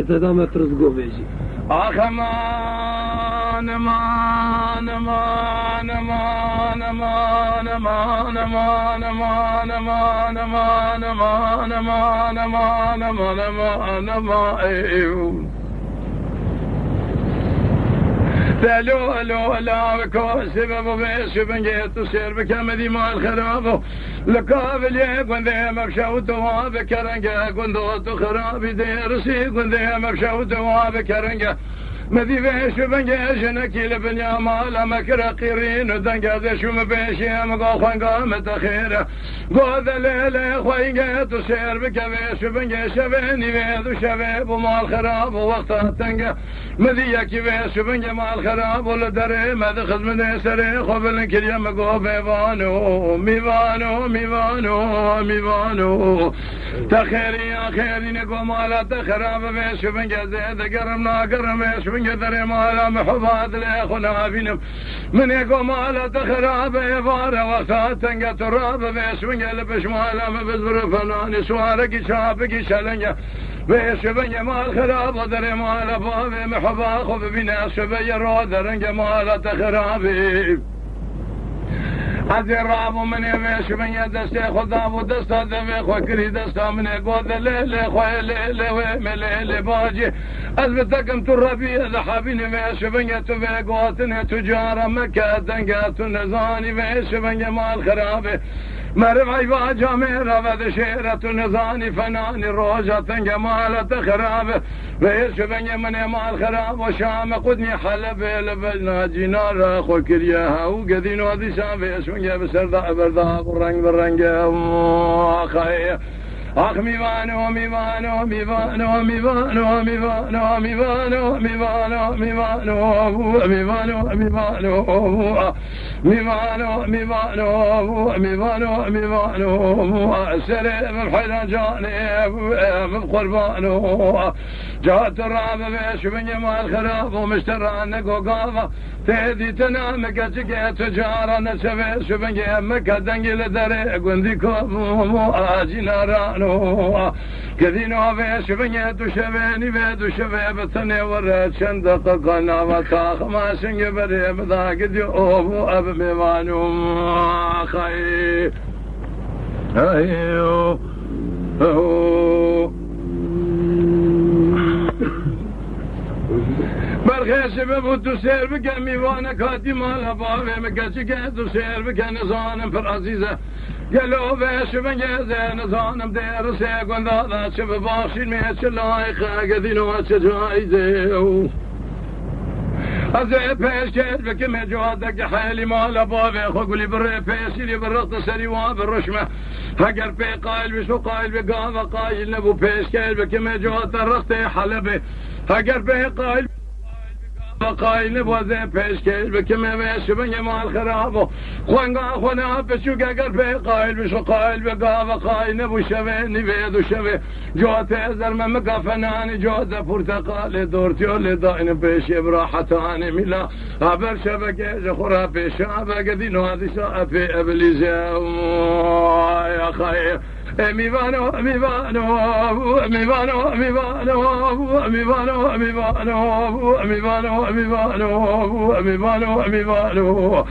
تدام ترزقو بيجي آخ مان مان مان مان مان مان مان مان مان مان مان مان مان مان مان لو لو لا بكوسب ببيش بنجيت وسير بكمدي مع الخراب لقابل يكون ذي مبشوت وابكرنجا كنت خرابي ديرسي كنت ذي مبشوت وابكرنجا مدي بيش بنجيش نكيل بنيا مالا مكر قيرين ودنجا ذي شو مبيشي مقاخوان قامت خيرا قوذ ليلة خوينجيت وسير بكبيش بنجيش بيني بيذو شبيب ومع الخراب ووقتها تنجا مذيك بيش بنجا مع الخراب ولدري ما دخل من سري خبل كل يوم قو ميبانو ميبانو ميبانو ميبانو تخيري يا خيري نقو مالا تخراب بيش بنجا زيد قرمنا قرم بيش بنجا دري مالا محباد ليخونا بينم من يقو مالا تخراب يبارا وقتها تنجا تراب بيش بنجا لبش مالا مبزبر فناني سوارك شابك شلنجا بيش بنجا مال خراب ودري مالا بابي محبا خب بنا شبي رودرن جمال تخرابي الراب من يبيش من يدستي خذاب ودستا دمي خوكري دستا من يقود ليلي خوي ليلي ويمليلي باجي أثبتكم تربي ذحابيني بيش من يتبي قوتني تجارة مكة دنقات النزاني بيش من جمال خرابي مرفعي باجاميرة بذشيرة نزاني فناني روجة جمالة خرابة بيش بني من يمال خراب وشام قدني حلبي لبجنا جنار أخو كرياها وقدين وذي شافي اسمي بسردا بردا بالرنج بالرنج أخي أخ ميبانو ميبانو ميبانو ميبانو ميبانو ميبانو ميبانو ميبانو ميبانو ميبانو ميبانو ميبانو ميبانو ميبانو سريم الحيلان جاني بقربانو جات الرابع بيش من يمال خراب ومشترى نقو قافة تهدي تنام كتك تجارة نسبي شبنجي مكة دنجي لدري قنديكو آجينا رانو كذينو بيش بنجي تشبيني بيدو شبي بطني ورد شندق قنا وطاخ ما سنجي بري بذاك ديوبو أب ميوانو خي أيو برخيش ببوتو سير بك ميوانا كاتي مالا بابي مكاتي كاتو سير بك نزانم فر عزيزة قالوا بيش بنجازي نزانم دير سيقون دادا شب باشين ميش لايقا قدينو جايزي أزي بيش كيد بك مجوادك حالي مالا بابي خوكولي بري بيشي لي برقط سري وابالرشمة هقر بي قايل بشو قايل بقافة قايل نبو بيش كيد بك مجواد رقطي حلبي هقر بي قايل قايل نبو زي بيش كيل بكم بيش بني مال خرابو خوانقا خونا بشو قاقر بي قايل بشو قايل بقافة قايل نبو شبيني بيدو شبي جوتي زرمة مقافناني جوزة برتقالي دورتيو اللي داين بيش براحتاني ملا عبر شبكي خرا بيش عبا قدينو هذي شافي ابليزي يا خير ميبانو ميبانو ميبانو ميبانو ميبانو ميبانو ميبانو ميبانو ميبانو ميبانو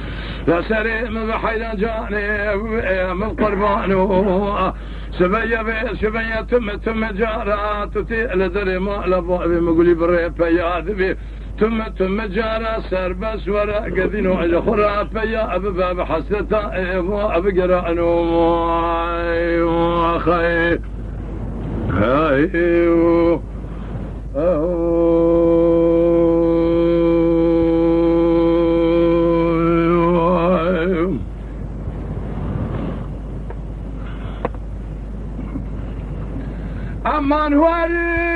لا سريم بحيلا جاني من قربانو سبيا تم جارة تطيع لدري ما لبابي مقولي بريب يا تم جارة سربس ورا قدينو على خرافة يا أبو باب حسنتا أبو قرانو أخي أيوه أمان واري